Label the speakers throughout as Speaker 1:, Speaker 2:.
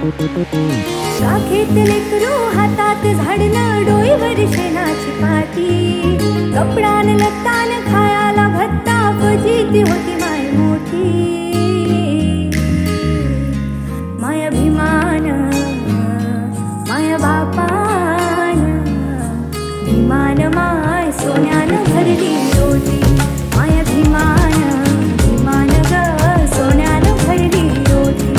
Speaker 1: राखेत लेकरू हातात झाडणं डोईवर शेणाची पाटी कपडान लत्तान खायाला भत्ता फजिती होती माय मोठी माय अभिमान माय बापान भिमान माय सोन्यानं भरली रोटी माय अभिमान भिमान ग सोन्यानं भरली रोटी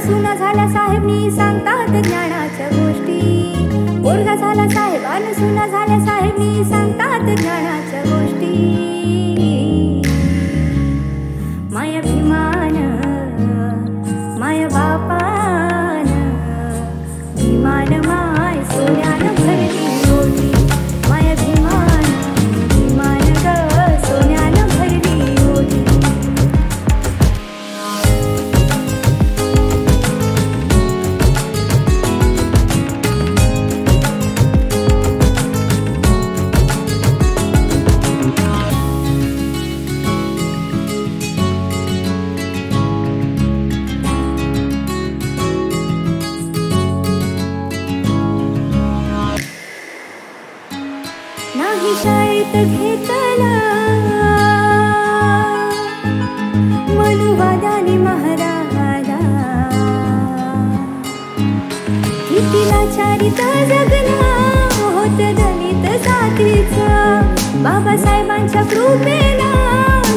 Speaker 1: सुना झाला साहेब नी सांगतात ज्ञानाच्या गोष्टी पोरगा झाला साहेब अन सुना झाल्या साहेब नी सांगतात ज्ञानाच्या गोष्टी माय अभिमान माय बापान भिमान माय सोन्यानं भरली रोटी माय अभिमान भिमान ग सोन्यानं भरली रोटी नाही शाळेत घेतला मनुवादाने महाराला किती लाचारीत जगला होत दलित जातीचं बाबासाहेबांच्या कृपेला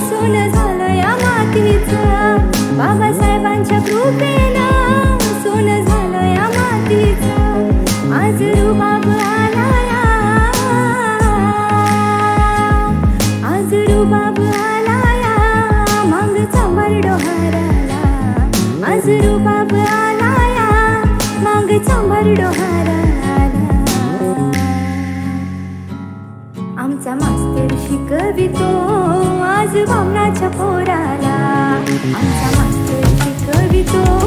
Speaker 1: सोनं झालं या मातीचं बाबासाहेबांच्या कृपेला सोनं झालं या मातीचं आज रुबाब आला रुबाब आलाया मग चांबर डोहाराला आज रुबाब आलाया मग चांबर डोहाराला आमचा मास्तर शिकवितो आज वामनाच्या पोराला आमचा मास्तर शिकवितो